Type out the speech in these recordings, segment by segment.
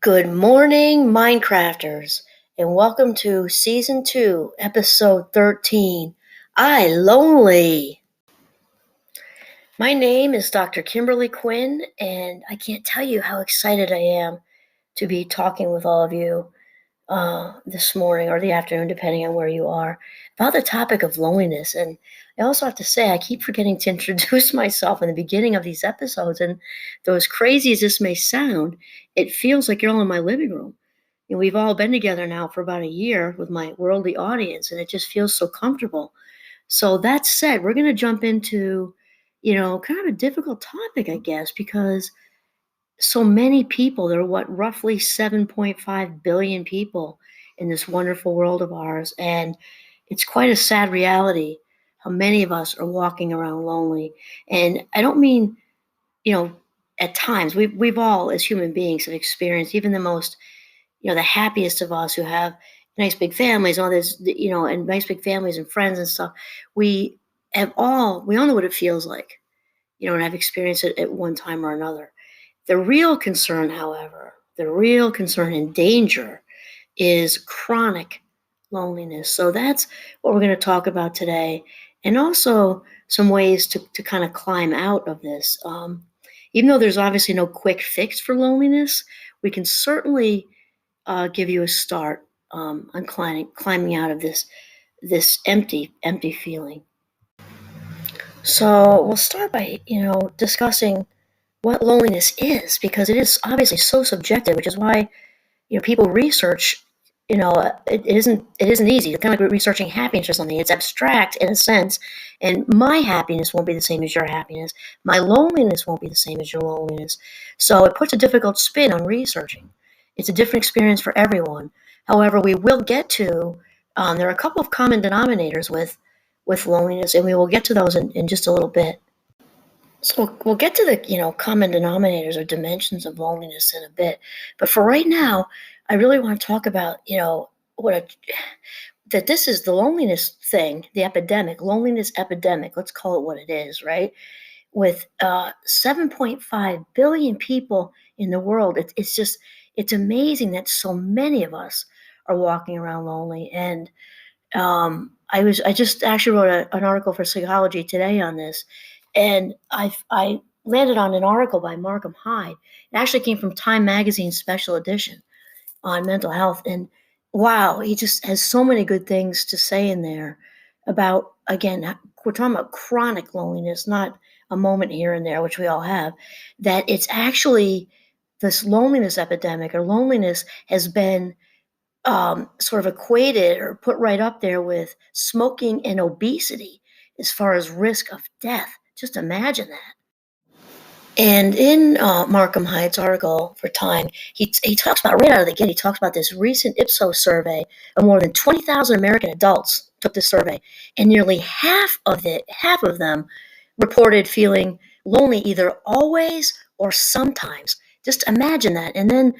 Good morning, Minecrafters, and welcome to Season 2, Episode 13, iLonely. My name is Dr. Kimberly Quinn, and I can't tell you how excited I am to be talking with all of you this morning or the afternoon, depending on where you are, about the topic of loneliness. And I also have to say, I keep forgetting to introduce myself in the beginning of these episodes. And though as crazy as this may sound, it feels like you're all in my living room. And we've all been together now for about a year with my worldly audience, and it just feels so comfortable. So that said, we're going to jump into, kind of a difficult topic, I guess, because so many people, there are roughly 7.5 billion people in this wonderful world of ours. And it's quite a sad reality how many of us are walking around lonely. And I don't mean, you know, at times we've all as human beings have experienced even the most, the happiest of us who have nice big families, all this, and nice big families and friends and stuff. We all know what it feels like, and have experienced it at one time or another. The real concern, however, the real concern and danger is chronic loneliness. So that's what we're going to talk about today, and also some ways to kind of climb out of this. Even though there's obviously no quick fix for loneliness, we can certainly give you a start on climbing out of this empty feeling. So we'll start by discussing what loneliness is, because it is obviously so subjective, which is why people research. It isn't easy. It's kind of like researching happiness or something. It's abstract in a sense, and my happiness won't be the same as your happiness. My loneliness won't be the same as your loneliness. So it puts a difficult spin on researching. It's a different experience for everyone. However, we will get to there are a couple of common denominators with loneliness, and we will get to those in just a little bit. So we'll get to the common denominators or dimensions of loneliness in a bit, but for right now, I really want to talk about that this is the loneliness thing, the epidemic, loneliness epidemic. Let's call it what it is, right? With 7.5 billion people in the world, it's amazing that so many of us are walking around lonely. And I just actually wrote an article for Psychology Today on this, and I landed on an article by Markham Hyde. It actually came from Time Magazine Special Edition on mental health, and wow, he just has so many good things to say in there about, again, we're talking about chronic loneliness, not a moment here and there, which we all have, that it's actually this loneliness epidemic, or loneliness has been sort of equated or put right up there with smoking and obesity as far as risk of death. Just imagine that. And in Markham Hyde's article for Time, he talks about, right out of the gate, he talks about this recent Ipsos survey of more than 20,000 American adults took this survey, and nearly half of them reported feeling lonely either always or sometimes. Just imagine that. And then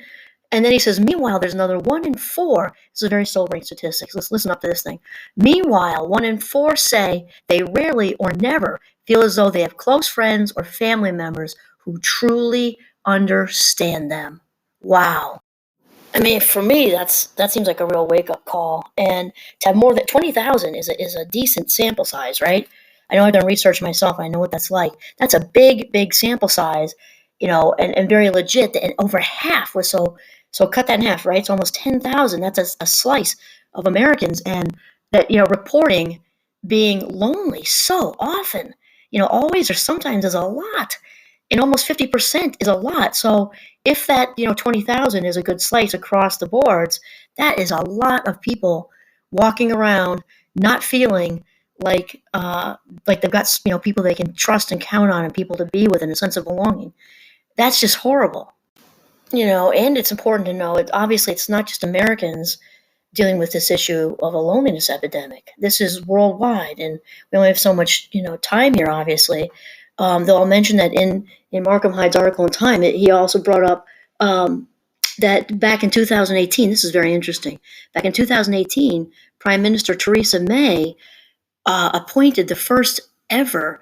he says, meanwhile, there's another 1 in 4. This is very sobering statistics. Let's listen up to this thing. Meanwhile, 1 in 4 say they rarely or never feel as though they have close friends or family members who truly understand them. Wow. I mean, for me, that seems like a real wake-up call. And to have more than 20,000 is a decent sample size, right? I know I've done research myself. I know what that's like. That's a big sample size, and very legit. And over half was so cut that in half, right? It's almost 10,000. That's a slice of Americans, and that reporting being lonely so often, always or sometimes is a lot, and almost 50% is a lot. So if that 20,000 is a good slice across the boards, that is a lot of people walking around not feeling like they've got people they can trust and count on, and people to be with, and a sense of belonging. That's just horrible. And it's important to know, obviously it's not just Americans dealing with this issue of a loneliness epidemic. This is worldwide, and we only have so much, time here, obviously. Though I'll mention that in Markham Hyde's article in Time, he also brought up that back in 2018, this is very interesting. Back in 2018, Prime Minister Theresa May appointed the first ever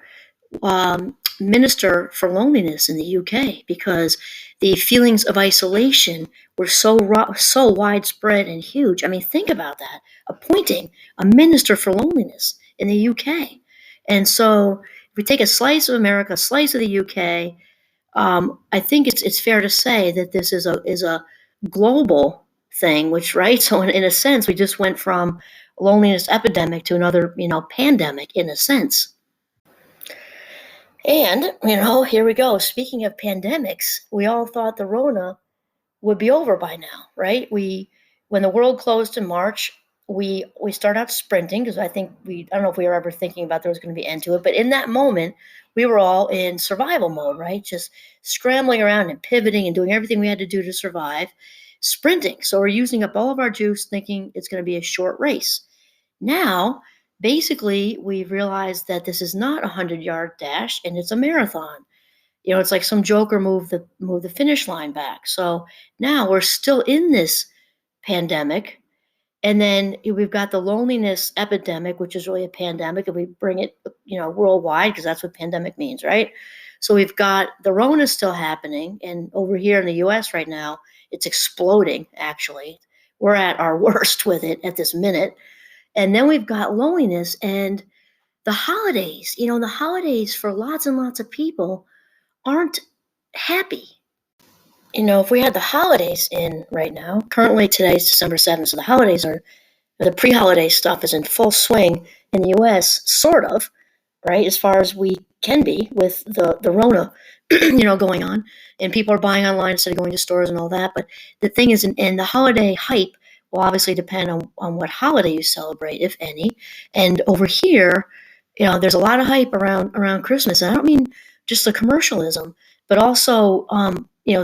Minister for Loneliness in the UK, because the feelings of isolation were so widespread and huge. I mean, think about that. Appointing a minister for loneliness in the UK. And so if we take a slice of America, a slice of the UK, I think it's fair to say that this is a global thing, which, right? So in a sense, we just went from a loneliness epidemic to another, pandemic in a sense. And, here we go. Speaking of pandemics, we all thought the Rona would be over by now, right? When the world closed in March, we started out sprinting because I don't know if we were ever thinking about there was going to be an end to it, but in that moment, we were all in survival mode, right? Just scrambling around and pivoting and doing everything we had to do to survive, sprinting. So we're using up all of our juice, thinking it's going to be a short race. Now, basically, we've realized that this is not a 100-yard dash and it's a marathon. It's like some joker moved the finish line back. So now we're still in this pandemic. And then we've got the loneliness epidemic, which is really a pandemic, and we bring it, worldwide, because that's what pandemic means, right? So we've got the Rona still happening, and over here in the US right now, it's exploding, actually. We're at our worst with it at this minute. And then we've got loneliness and the holidays. The holidays for lots and lots of people aren't happy. If we had the holidays in right now, currently today's December 7th, so the pre-holiday stuff is in full swing in the US, sort of, right, as far as we can be with the Rona, going on, and people are buying online instead of going to stores and all that. But the thing is, in the holiday hype will obviously depend on what holiday you celebrate, if any. And over here, there's a lot of hype around Christmas. And I don't mean just the commercialism, but also,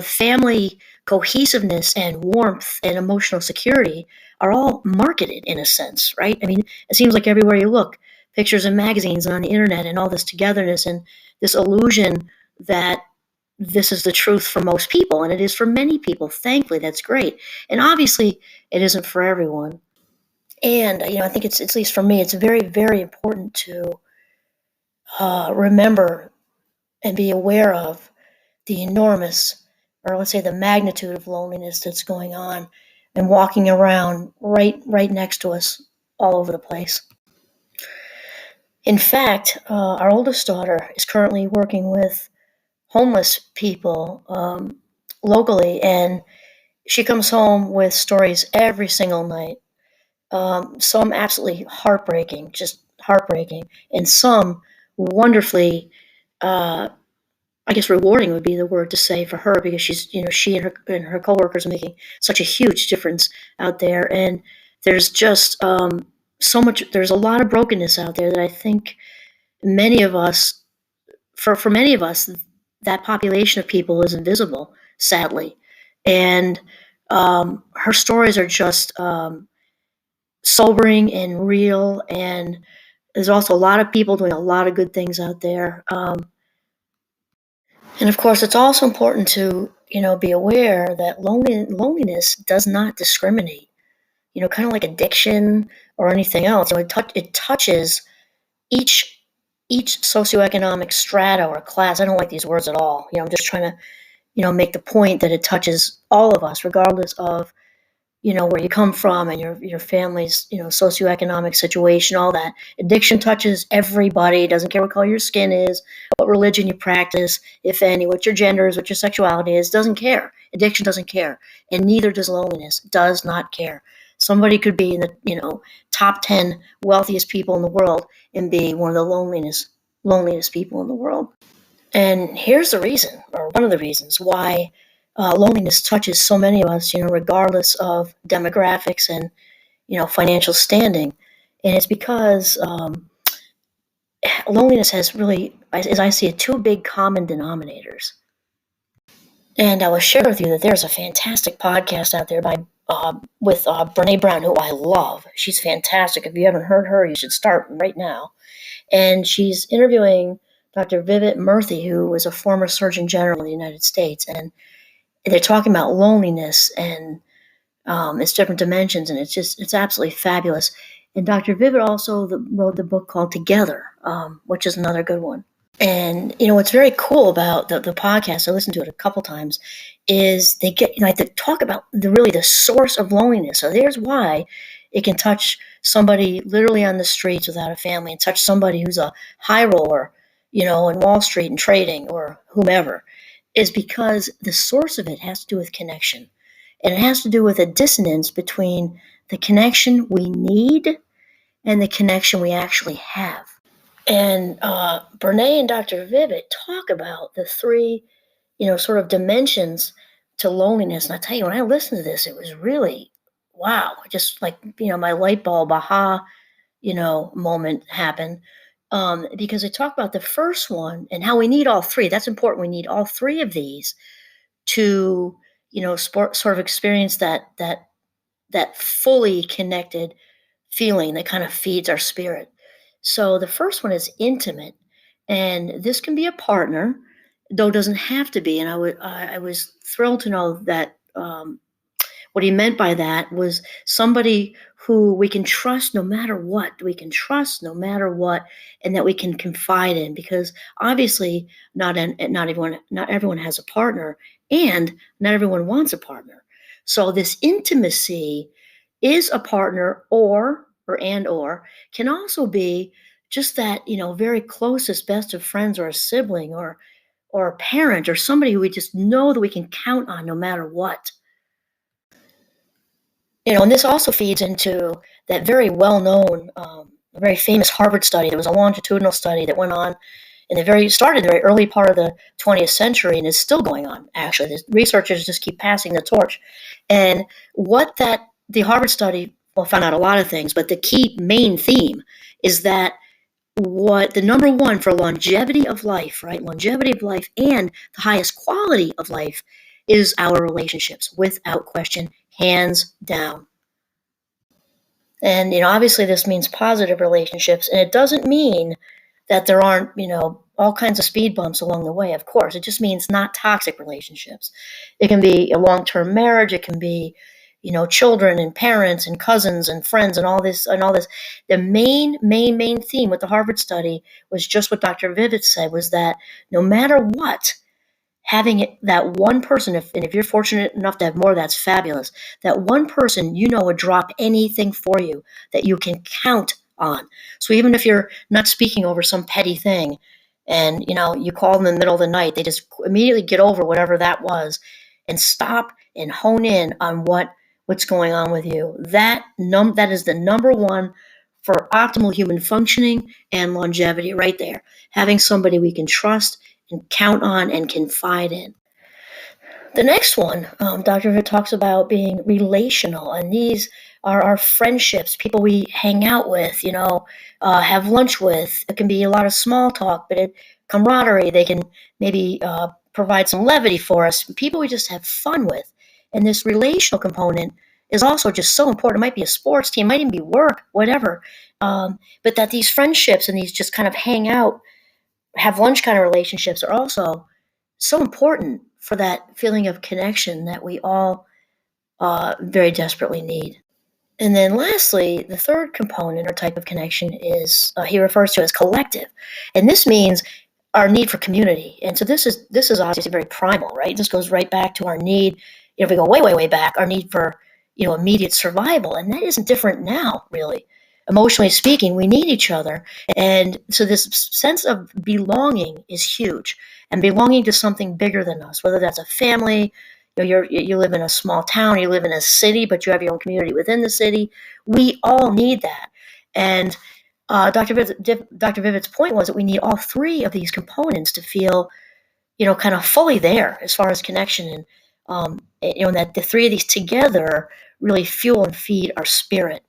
family cohesiveness and warmth and emotional security are all marketed in a sense, right? I mean, it seems like everywhere you look, pictures in magazines and on the internet and all this togetherness and this illusion that this is the truth for most people, and it is for many people. Thankfully, that's great. And obviously, it isn't for everyone. And, I think it's, at least for me, it's very, very important to remember and be aware of the enormous, or let's say the magnitude of loneliness that's going on and walking around right next to us all over the place. In fact, our oldest daughter is currently working with homeless people locally, and she comes home with stories every single night. Some absolutely heartbreaking, just heartbreaking, and some wonderfully, I guess rewarding would be the word to say for her, because she and her coworkers are making such a huge difference out there. And there's just there's a lot of brokenness out there that I think many of us, for many of us, that population of people is invisible, sadly. And her stories are just sobering and real. And there's also a lot of people doing a lot of good things out there. And of course, it's also important to, be aware that loneliness does not discriminate, kind of like addiction or anything else. It touches each socioeconomic strata or class. I don't like these words at all. I'm just trying to, make the point that it touches all of us, regardless of, where you come from and your family's, socioeconomic situation, all that. Addiction touches everybody. It doesn't care what color your skin is, what religion you practice, if any, what your gender is, what your sexuality is. Doesn't care. Addiction doesn't care. And neither does loneliness. Does not care. Somebody could be in the, top 10 wealthiest people in the world and be one of the loneliest people in the world. And here's the reason, or one of the reasons, why loneliness touches so many of us, regardless of demographics and, financial standing. And it's because loneliness has really, as I see it, two big common denominators. And I will share with you that there's a fantastic podcast out there with Brene Brown, who I love. She's fantastic. If you haven't heard her, you should start right now. And she's interviewing Dr. Vivek Murthy, who was a former Surgeon General in the United States. And they're talking about loneliness and its different dimensions, and it's absolutely fabulous. And Dr. Vivek also wrote the book called Together, which is another good one. And what's very cool about the podcast, I listened to it a couple times, is they get like to talk about the source of loneliness. So there's why it can touch somebody literally on the streets without a family, and touch somebody who's a high roller, in Wall Street and trading or whomever, is because the source of it has to do with connection, and it has to do with a dissonance between the connection we need and the connection we actually have. And Brene and Dr. Vivett talk about the three, sort of dimensions to loneliness. And I tell you, when I listened to this, it was really, wow, just like, my light bulb aha, moment happened. Because they talk about the first one and how we need all three. That's important. We need all three of these to, sort of experience that fully connected feeling that kind of feeds our spirit. So the first one is intimate, and this can be a partner, though it doesn't have to be. And I was thrilled to know that what he meant by that was somebody who we can trust no matter what. We can trust no matter what, and that we can confide in, because obviously not everyone has a partner, and not everyone wants a partner. So this intimacy is a partner, or can also be just that, very closest best of friends, or a sibling, or a parent, or somebody who we just know that we can count on no matter what. And this also feeds into that very well-known, very famous Harvard study. There was a longitudinal study that went on started in the very early part of the 20th century and is still going on. Actually, the researchers just keep passing the torch. And the Harvard study, found out a lot of things, but the key main theme is that what the number one for longevity of life, right? Longevity of life and the highest quality of life is our relationships, without question, hands down. And obviously this means positive relationships, and it doesn't mean that there aren't, all kinds of speed bumps along the way. Of course, it just means not toxic relationships. It can be a long-term marriage. It can be, children and parents and cousins and friends and all this and all this. The main theme with the Harvard study was just what Dr. Vivett said, was that no matter what, having that one person, if you're fortunate enough to have more, that's fabulous. That one person would drop anything for you, that you can count on. So even if you're not speaking over some petty thing, and you call them in the middle of the night, they just immediately get over whatever that was, and stop and hone in on what's going on with you. That is the number one for optimal human functioning and longevity, right there. Having somebody we can trust and count on and confide in. The next one, Dr. Vitt talks about being relational, and these are our friendships, people we hang out with, have lunch with. It can be a lot of small talk, but camaraderie. They can maybe provide some levity for us, people we just have fun with. And this relational component is also just so important. It might be a sports team, it might even be work, whatever. But that these friendships and these just kind of hang out, have lunch kind of relationships are also so important for that feeling of connection that we all very desperately need. And then lastly, the third component or type of connection is he refers to as collective. And this means our need for community. And so this is obviously very primal, right? This goes right back to our need, if we go way, way, way back, our need for, immediate survival. And that isn't different now, really. Emotionally speaking, we need each other. And so this sense of belonging is huge, and belonging to something bigger than us, whether that's a family, you live in a small town, you live in a city, but you have your own community within the city. We all need that. And Dr. Vivett's point was that we need all three of these components to feel, kind of fully there as far as connection. And that the three of these together really fuel and feed our spirit.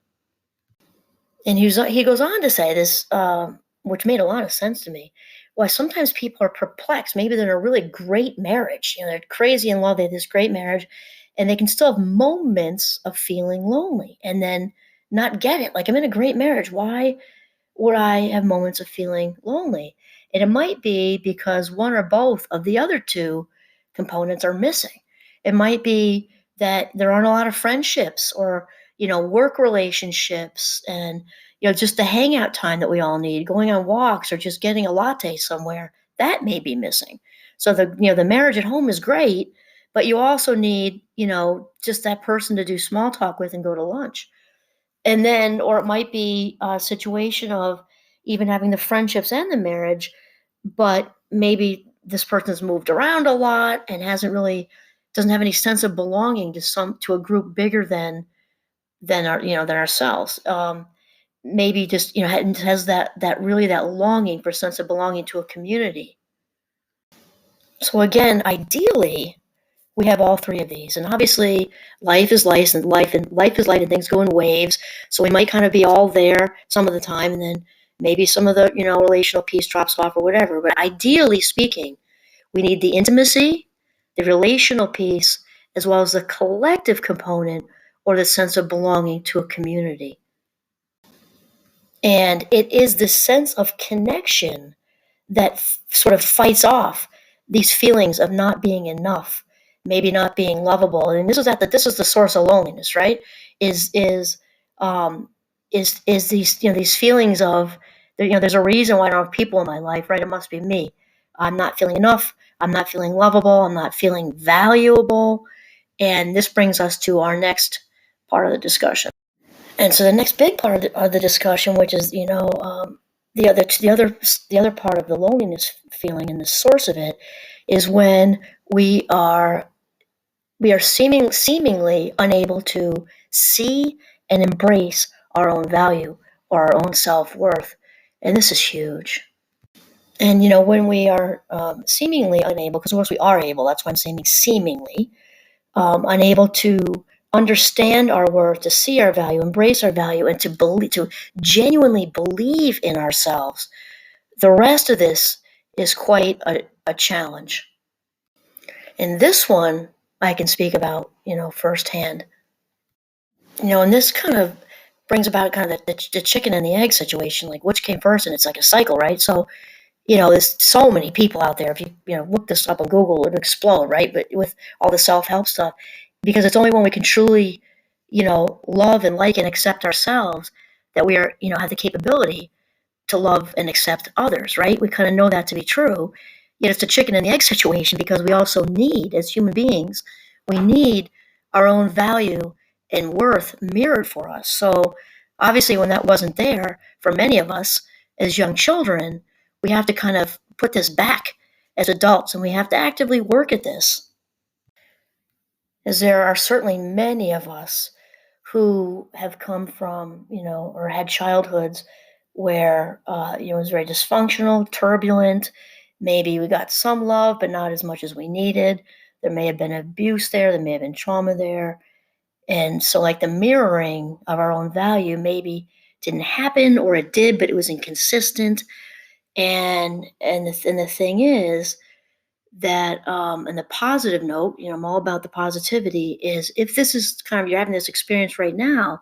And he goes on to say this, which made a lot of sense to me. Why sometimes people are perplexed. Maybe they're in a really great marriage. They're crazy in love. They have this great marriage, and they can still have moments of feeling lonely, and then not get it. Like, I'm in a great marriage. Why would I have moments of feeling lonely? And it might be because one or both of the other two components are missing. It might be that there aren't a lot of friendships, or work relationships, and just the hangout time that we all need, going on walks, or just getting a latte somewhere. that may be missing. So the marriage at home is great, but you also need, just that person to do small talk with and go to lunch. And then, or it might be a situation of even having the friendships and the marriage, but maybe this person's moved around a lot and doesn't have any sense of belonging to a group bigger than ourselves. Maybe just, has that longing for sense of belonging to a community. So again, ideally, we have all three of these. And obviously, life is life, and life is light, and things go in waves. So we might kind of be all there some of the time, and then maybe some of the relational piece drops off or whatever. But ideally speaking, we need the intimacy, the relational piece, as well as the collective component or the sense of belonging to a community. And it is this sense of connection that sort of fights off these feelings of not being enough, maybe not being lovable. And this is the source of loneliness, right? Um, is these feelings of there's a reason why I don't have people in my life, right? It must be me. I'm not feeling enough. I'm not feeling lovable. I'm not feeling valuable. And this brings us to our next part of the discussion. And so the next big part of the discussion, which is the other part of the loneliness feeling and the source of it, is when we are seemingly unable to see and embrace our own value or our own self-worth, and this is huge. And when we are seemingly unable, because of course we are able, that's why I'm saying seemingly unable to understand our worth, to see our value, embrace our value, and to genuinely believe in ourselves. The rest of this is quite a challenge. And this one I can speak about, firsthand. And this kind of brings about kind of the chicken and the egg situation, like which came first, and it's like a cycle, right? So there's so many people out there. If you look this up on Google, it would explode, right? But with all the self-help stuff, because it's only when we can truly, love and like and accept ourselves that we are, have the capability to love and accept others, right? We kind of know that to be true. Yet it's a chicken and the egg situation because we also need, as human beings, we need our own value and worth mirrored for us. So obviously, when that wasn't there for many of us as young children, we have to kind of put this back as adults, and we have to actively work at this. As there are certainly many of us who have come from, or had childhoods where, it was very dysfunctional, turbulent. Maybe we got some love, but not as much as we needed. There may have been abuse there. There may have been trauma there. And so, like, the mirroring of our own value maybe didn't happen, or it did, but it was inconsistent. And the thing is that, and the positive note, I'm all about the positivity, is if this is kind of, you're having this experience right now,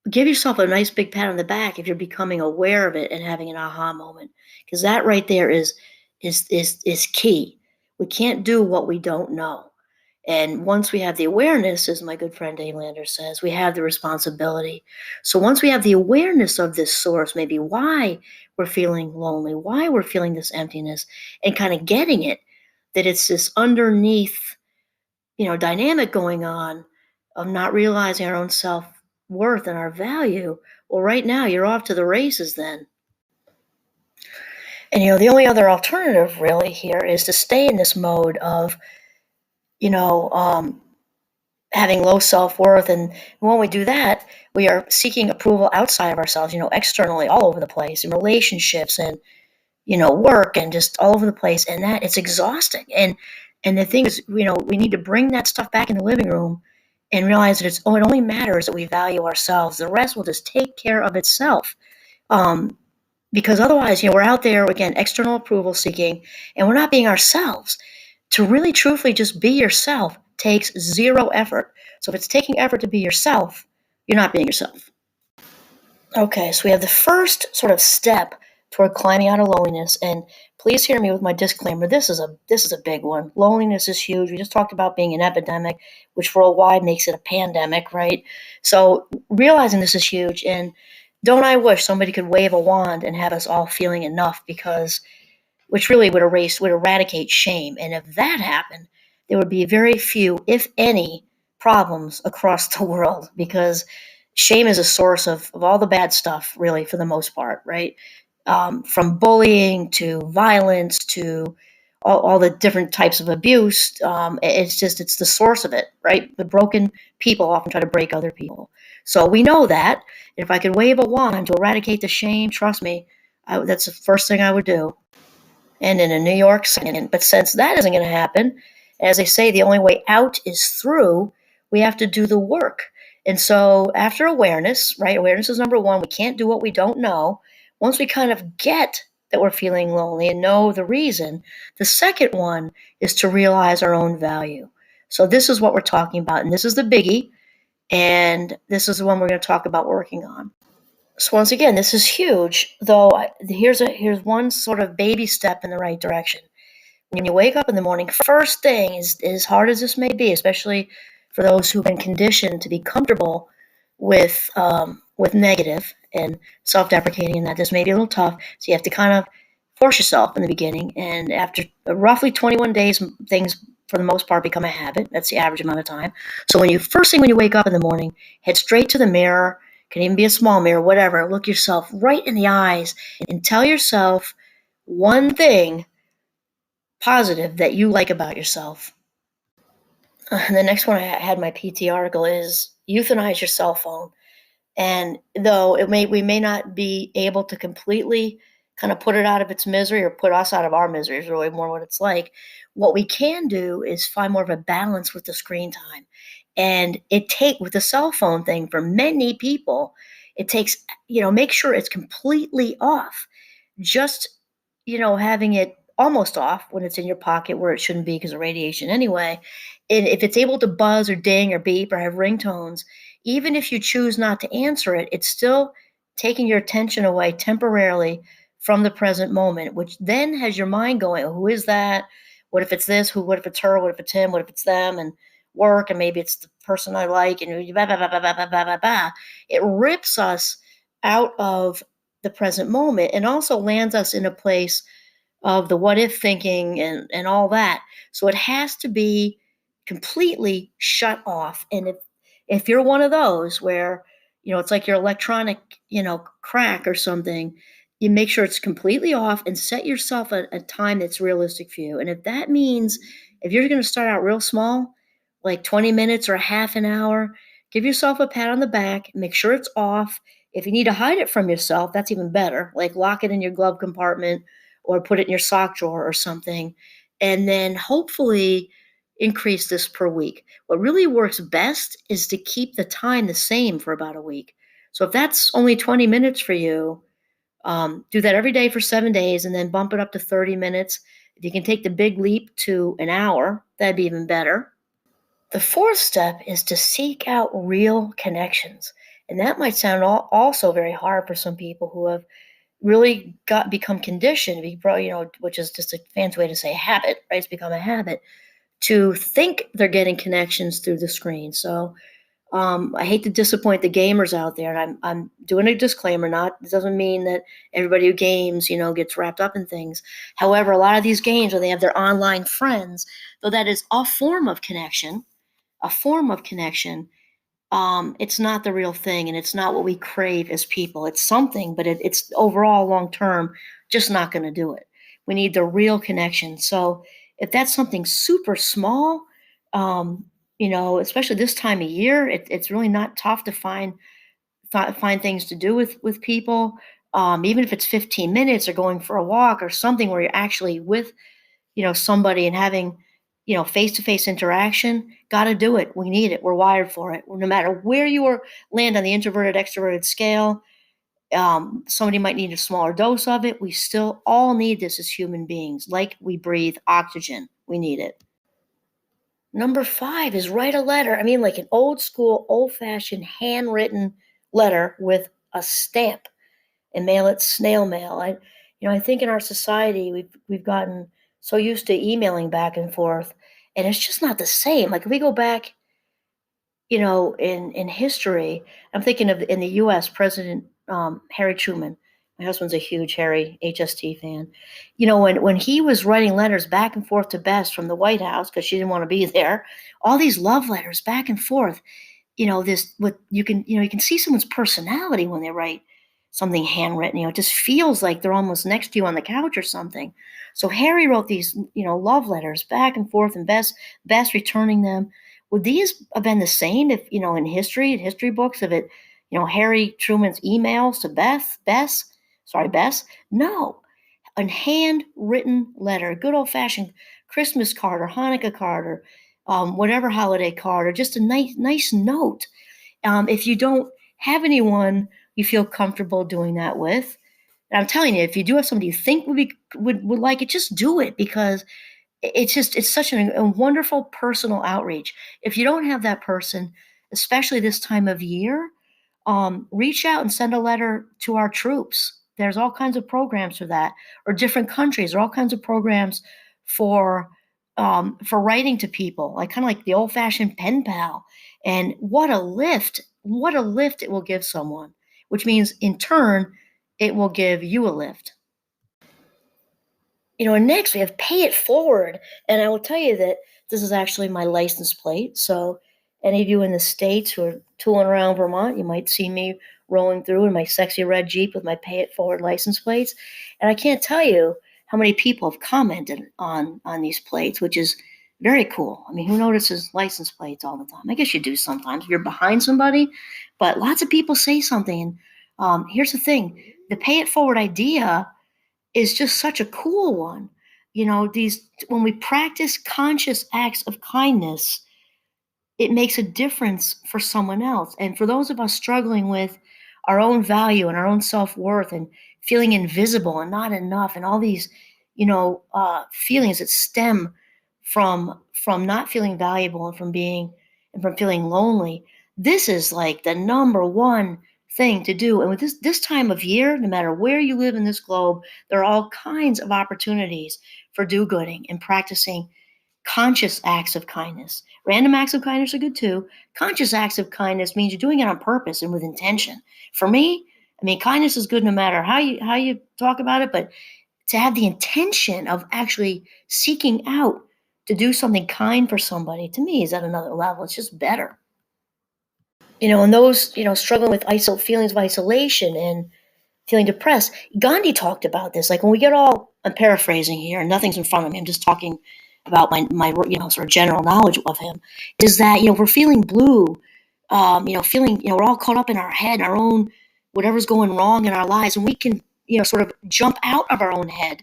give yourself a nice big pat on the back if you're becoming aware of it and having an aha moment, because that right there is key. We can't do what we don't know. And once we have the awareness, as my good friend Dave Lander says, we have the responsibility. So once we have the awareness of this source, maybe why we're feeling lonely, why we're feeling this emptiness, and kind of getting it, that it's this underneath, dynamic going on of not realizing our own self-worth and our value. Well, right now you're off to the races then. And the only other alternative really here is to stay in this mode of, having low self-worth. And when we do that, we are seeking approval outside of ourselves, externally, all over the place, in relationships and, work, and just all over the place. And that, it's exhausting. And the thing is, we need to bring that stuff back in the living room and realize that it only matters that we value ourselves. The rest will just take care of itself. Because otherwise, we're out there, again, external approval seeking, and we're not being ourselves. To really truthfully just be yourself takes zero effort. So if it's taking effort to be yourself, you're not being yourself. Okay, so we have the first sort of step toward climbing out of loneliness, and please hear me with my disclaimer. This is a big one. Loneliness is huge. We just talked about being an epidemic, which worldwide makes it a pandemic, right? So realizing this is huge, and don't I wish somebody could wave a wand and have us all feeling enough, because which really would eradicate shame. And if that happened, there would be very few, if any, problems across the world, because shame is a source of all the bad stuff, really, for the most part, right? From bullying to violence to all the different types of abuse. It's the source of it, right? The broken people often try to break other people. So we know that. If I could wave a wand to eradicate the shame, trust me, that's the first thing I would do. And in a New York second. But since that isn't going to happen, as they say, the only way out is through. We have to do the work. And so after awareness, right? Awareness is number one. We can't do what we don't know. Once we kind of get that we're feeling lonely and know the reason, the second one is to realize our own value. So this is what we're talking about, and this is the biggie, and this is the one we're going to talk about working on. So once again, this is huge, though. Here's one sort of baby step in the right direction. When you wake up in the morning, first thing is, as hard as this may be, especially for those who've been conditioned to be comfortable with negative and self-deprecating, and that this may be a little tough. So you have to kind of force yourself in the beginning, and after roughly 21 days, things for the most part become a habit. That's the average amount of time. So first thing when you wake up in the morning, head straight to the mirror. Can even be a small mirror, whatever. Look yourself right in the eyes and tell yourself one thing positive that you like about yourself. And the next one I had my PT article is euthanize your cell phone. And though we may not be able to completely kind of put it out of its misery or put us out of our misery, is really more what it's like. What we can do is find more of a balance with the screen time. And with the cell phone thing for many people, it takes, make sure it's completely off. Just, having it almost off when it's in your pocket where it shouldn't be because of radiation anyway. And if it's able to buzz or ding or beep or have ringtones, even if you choose not to answer it, it's still taking your attention away temporarily from the present moment, which then has your mind going, oh, who is that? What if it's this? What if it's her? What if it's him? What if it's them? And work, and maybe it's the person I like, and blah, blah, blah, blah, blah, blah, blah, blah. It rips us out of the present moment and also lands us in a place of the what if thinking and all that. So it has to be completely shut off. And if you're one of those where, it's like your electronic, crack or something, you make sure it's completely off and set yourself a time that's realistic for you. And if that means, if you're going to start out real small, like 20 minutes or a half an hour, give yourself a pat on the back, make sure it's off. If you need to hide it from yourself, that's even better. Like lock it in your glove compartment or put it in your sock drawer or something. And then hopefully increase this per week. What really works best is to keep the time the same for about a week. So if that's only 20 minutes for you, do that every day for 7 days and then bump it up to 30 minutes. If you can take the big leap to an hour, that'd be even better. The fourth step is to seek out real connections. And that might sound also very hard for some people who have really become conditioned, which is just a fancy way to say habit, right? It's become a habit to think they're getting connections through the screen. So I hate to disappoint the gamers out there, and I'm doing a disclaimer. It doesn't mean that everybody who games, gets wrapped up in things. However, a lot of these games where they have their online friends, though that is a form of connection, it's not the real thing, and it's not what we crave as people. It's something, but it's overall long term just not going to do it. We need the real connection. So if that's something super small, especially this time of year, it's really not tough to find things to do with people. Even if it's 15 minutes or going for a walk or something where you're actually with somebody and having face-to-face interaction, got to do it. We need it. We're wired for it. No matter where land on the introverted extroverted scale, somebody might need a smaller dose of it. We still all need this as human beings. Like we breathe oxygen, we need it. Number 5 is write a letter. I mean, like an old school, old-fashioned handwritten letter with a stamp, and mail it snail mail. I think in our society we've gotten so used to emailing back and forth, and it's just not the same. Like if we go back, in history, I'm thinking of in the U.S. President Harry Truman. My husband's a huge Harry HST fan. When he was writing letters back and forth to Bess from the White House because she didn't want to be there, all these love letters back and forth. This what you can see someone's personality when they write something handwritten. It just feels like they're almost next to you on the couch or something. So Harry wrote these, love letters back and forth, and Bess returning them. Would these have been the same if, in history books of it, Harry Truman's emails to Bess? No, a handwritten letter, a good old fashioned Christmas card or Hanukkah card or whatever holiday card, or just a nice note. If you don't have anyone you feel comfortable doing that with, and I'm telling you, if you do have somebody you think would like it, just do it, because it's such a wonderful personal outreach. If you don't have that person, especially this time of year, reach out and send a letter to our troops. There's all kinds of programs for that, or different countries. There are all kinds of programs for writing to people, like kind of like the old-fashioned pen pal. And what a lift it will give someone, which means in turn, it will give you a lift. And next we have pay it forward. And I will tell you that this is actually my license plate. So any of you in the States who are tooling around Vermont, you might see me rolling through in my sexy red Jeep with my pay it forward license plates. And I can't tell you how many people have commented on these plates, which is very cool. I mean, who notices license plates all the time? I guess you do sometimes if you're behind somebody, but lots of people say something. And here's the thing: the pay it forward idea is just such a cool one. These when we practice conscious acts of kindness, it makes a difference for someone else. And for those of us struggling with our own value and our own self-worth and feeling invisible and not enough and all these, feelings that stem from not feeling valuable and from feeling lonely, this is like the number one thing to do. And with this time of year, no matter where you live in this globe, there are all kinds of opportunities for do-gooding and practicing conscious acts of kindness. Random acts of kindness are good too. Conscious acts of kindness means you're doing it on purpose and with intention. For me, I mean, kindness is good no matter how you talk about it, but to have the intention of actually seeking out to do something kind for somebody, to me, is at another level. It's just better. And those, struggling with feelings of isolation and feeling depressed, Gandhi talked about this. Like when we get I'm paraphrasing here, and nothing's in front of me. I'm just talking about my sort of general knowledge of him, is that, we're feeling blue, feeling, we're all caught up in our head, our own, whatever's going wrong in our lives, and we can, sort of jump out of our own head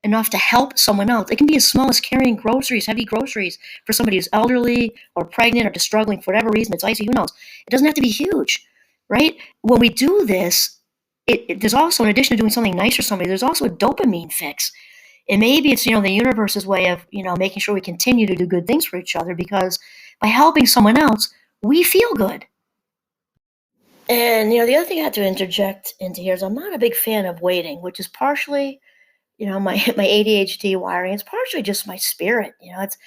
enough to help someone else. It can be as small as carrying groceries, heavy groceries for somebody who's elderly or pregnant or just struggling for whatever reason. It's icy, who knows? It doesn't have to be huge, right? When we do this, there's also, in addition to doing something nice for somebody, there's also a dopamine fix. And maybe it's, the universe's way of, making sure we continue to do good things for each other, because by helping someone else, we feel good. And, the other thing I have to interject into here is I'm not a big fan of waiting, which is partially, my ADHD wiring. It's partially just my spirit. It's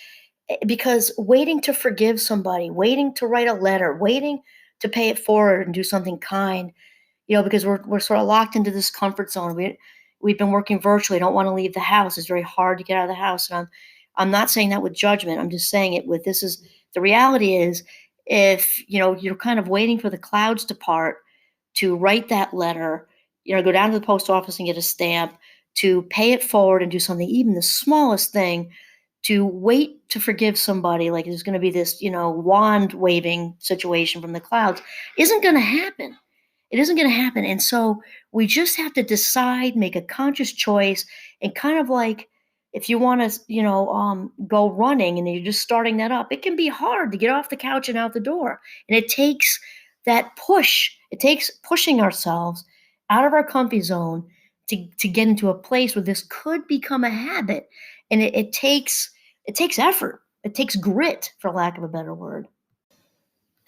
because waiting to forgive somebody, waiting to write a letter, waiting to pay it forward and do something kind, because we're sort of locked into this comfort zone. We've been working virtually, don't want to leave the house. It's very hard to get out of the house. And I'm not saying that with judgment. I'm just saying it with, this is the reality is, if you're kind of waiting for the clouds to part to write that letter, go down to the post office and get a stamp, to pay it forward and do something, even the smallest thing, to wait to forgive somebody, like there's going to be this, wand waving situation from the clouds, isn't going to happen. It isn't going to happen. And so we just have to decide, make a conscious choice, and kind of like, if you want to, go running and you're just starting that up, it can be hard to get off the couch and out the door. And it takes that push. It takes pushing ourselves out of our comfort zone to get into a place where this could become a habit. And it takes effort. It takes grit, for lack of a better word.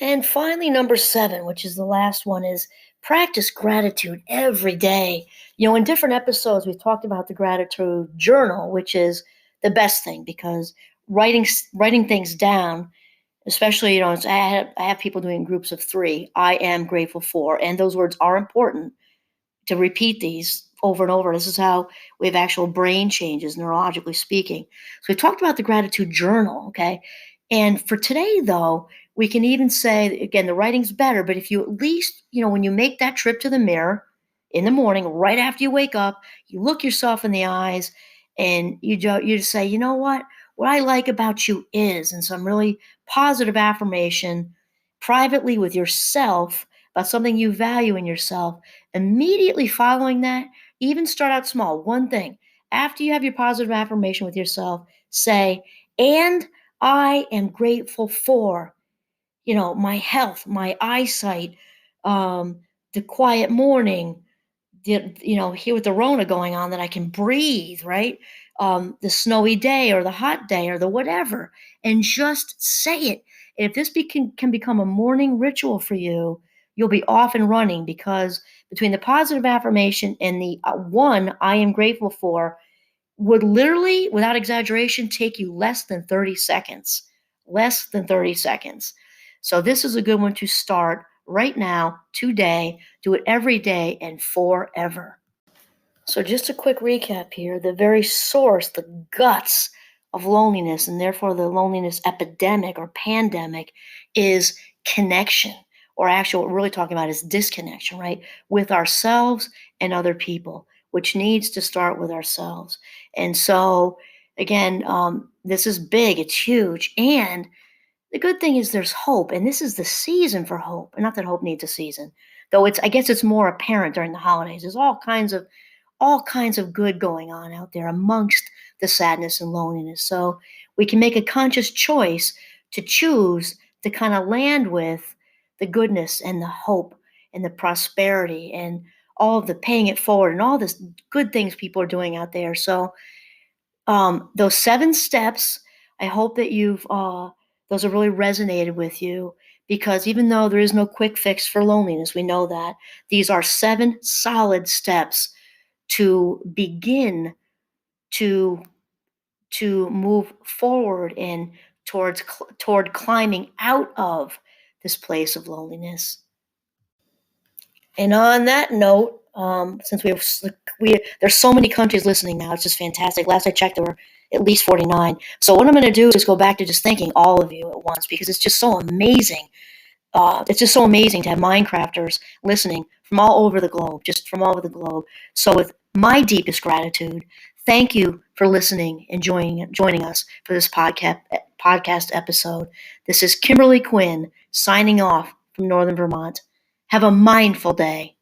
And finally, number 7, which is the last one, is practice gratitude every day. In different episodes, we've talked about the gratitude journal, which is the best thing, because writing things down, especially, I have people doing groups of 3, I am grateful for, and those words are important. to repeat these over and over. This is how we have actual brain changes, neurologically speaking. So we talked about the gratitude journal, okay? And for today, though, we can even say, again, the writing's better, but if you at least, when you make that trip to the mirror in the morning, right after you wake up, you look yourself in the eyes and you just say, you know what I like about you is, and some really positive affirmation privately with yourself about something you value in yourself. Immediately following that, even start out small. One thing, after you have your positive affirmation with yourself, say, and I am grateful for, my health, my eyesight, the quiet morning, here with the Rona going on, that I can breathe, right? The snowy day or the hot day or the whatever, and just say it. And if this can become a morning ritual for you, you'll be off and running, because between the positive affirmation and the one I am grateful for would literally, without exaggeration, take you less than 30 seconds. Less than 30 seconds. So this is a good one to start right now, today. Do it every day and forever. So just a quick recap here. The very source, the guts of loneliness, and therefore the loneliness epidemic or pandemic, is connection. Or actually, what we're really talking about is disconnection, right? With ourselves and other people, which needs to start with ourselves. And so, again, this is big, it's huge. And the good thing is there's hope, and this is the season for hope. And not that hope needs a season, though I guess it's more apparent during the holidays. There's all kinds of good going on out there amongst the sadness and loneliness. So we can make a conscious choice to choose to kind of land with the goodness and the hope and the prosperity and all of the paying it forward and all this good things people are doing out there. So those 7 steps, I hope that those have really resonated with you, because even though there is no quick fix for loneliness, we know that these are 7 solid steps to begin to move forward and toward climbing out of this place of loneliness. And on that note, since there's so many countries listening now, it's just fantastic. Last I checked, there were at least 49. So what I'm going to do is go back to just thanking all of you at once, because it's just so amazing. It's just so amazing to have Minecrafters listening from all over the globe, just from all over the globe. So with my deepest gratitude, thank you for listening and joining us for this podcast episode. This is Kimberly Quinn signing off from Northern Vermont. Have a mindful day.